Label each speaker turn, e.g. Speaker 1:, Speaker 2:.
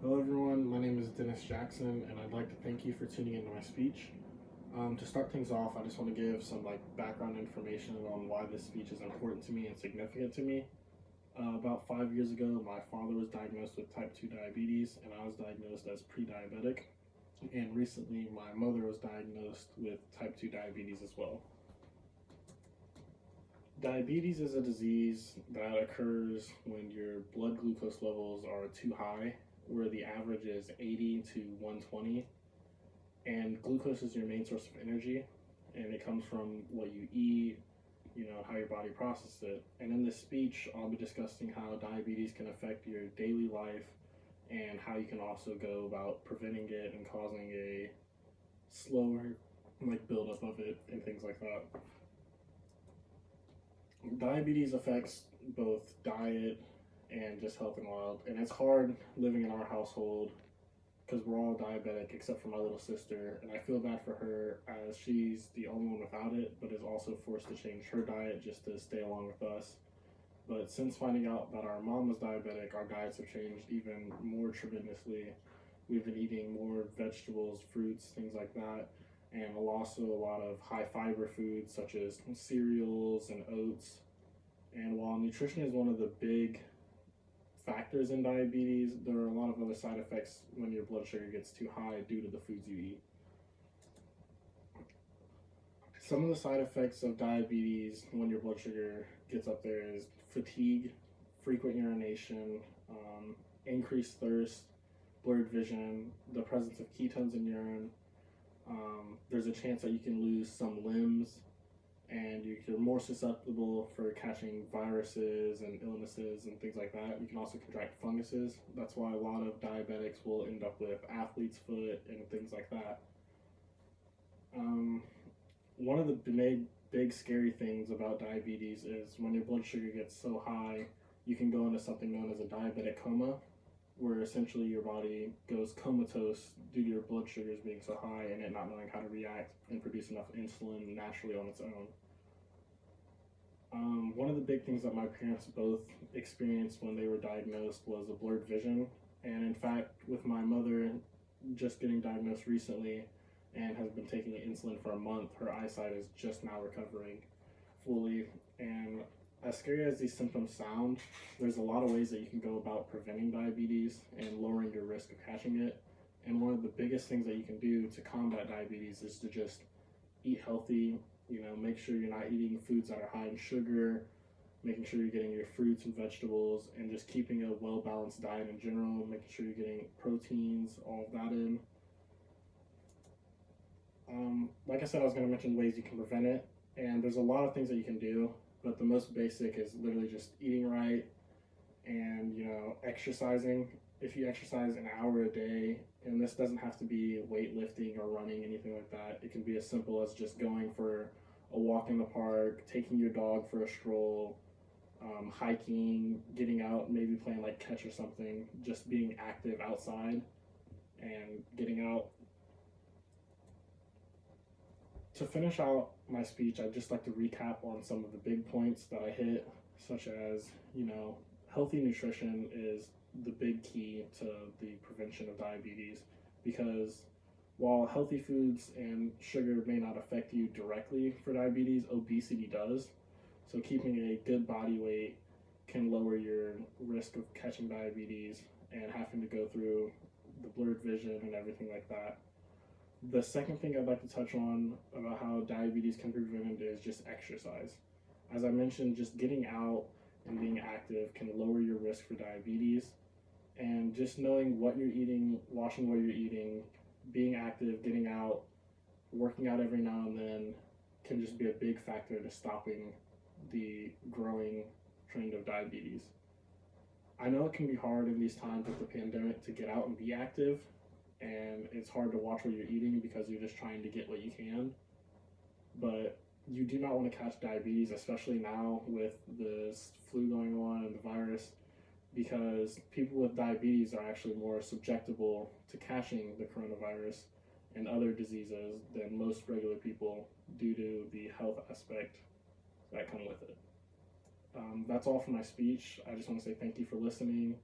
Speaker 1: Hello, everyone. My name is Dennis Jackson, and I'd like to thank you for tuning into my speech. To start things off, I just want to give some background information on why this speech is important to me and significant to me. About 5 years ago, my father was diagnosed with type 2 diabetes, and I was diagnosed as pre-diabetic. And recently, my mother was diagnosed with type 2 diabetes as well. Diabetes is a disease that occurs when your blood glucose levels are too high, where the average is 80 to 120. And glucose is your main source of energy, and it comes from what you eat, how your body processes it. And in this speech, I'll be discussing how diabetes can affect your daily life and how you can also go about preventing it and causing a slower buildup of it and things like that. Diabetes affects both diet and just health and wild, and it's hard living in our household because we're all diabetic except for my little sister, and I feel bad for her as she's the only one without it, but is also forced to change her diet just to stay along with us. But since finding out that our mom was diabetic, our diets have changed even more tremendously. We've been eating more vegetables, fruits, things like that, and also a lot of high fiber foods such as cereals and oats. And while nutrition is one of the big factors in diabetes, there are a lot of other side effects when your blood sugar gets too high due to the foods you eat. Some of the side effects of diabetes when your blood sugar gets up there is fatigue, frequent urination, increased thirst, blurred vision, the presence of ketones in urine. There's a chance that you can lose some limbs, and you're more susceptible for catching viruses and illnesses and things like that. You can also contract funguses. That's why a lot of diabetics will end up with athlete's foot and things like that. One of the big scary things about diabetes is when your blood sugar gets so high, you can go into something known as a diabetic coma, where essentially your body goes comatose due to your blood sugars being so high and it not knowing how to react and produce enough insulin naturally on its own. One of the big things that my parents both experienced when they were diagnosed was a blurred vision. And in fact, with my mother just getting diagnosed recently and has been taking insulin for a month, her eyesight is just now recovering fully. And as scary as these symptoms sound, there's a lot of ways that you can go about preventing diabetes and lowering your risk of catching it. And one of the biggest things that you can do to combat diabetes is to just eat healthy, make sure you're not eating foods that are high in sugar, making sure you're getting your fruits and vegetables, and just keeping a well-balanced diet in general, making sure you're getting proteins, all of that in. Like I said, I was going to mention ways you can prevent it, and there's a lot of things that you can do, but the most basic is literally just eating right and, exercising. If you exercise an hour a day, and this doesn't have to be weightlifting or running, anything like that. It can be as simple as just going for a walk in the park, taking your dog for a stroll, hiking, getting out, maybe playing catch or something, just being active outside and getting out. To finish out my speech, I'd just like to recap on some of the big points that I hit, such as, healthy nutrition is the big key to the prevention of diabetes, because while healthy foods and sugar may not affect you directly for diabetes, obesity does. So keeping a good body weight can lower your risk of catching diabetes and having to go through the blurred vision and everything like that. The second thing I'd like to touch on about how diabetes can be prevented is just exercise. As I mentioned, just getting out and being active can lower your risk for diabetes. And just knowing what you're eating, watching what you're eating, being active, getting out, working out every now and then can just be a big factor to stopping the growing trend of diabetes. I know it can be hard in these times with the pandemic to get out and be active, and it's hard to watch what you're eating because you're just trying to get what you can. But you do not want to catch diabetes, especially now with this flu going on and the virus, because people with diabetes are actually more susceptible to catching the coronavirus and other diseases than most regular people due to the health aspect that come with it. That's all for my speech. I just want to say thank you for listening,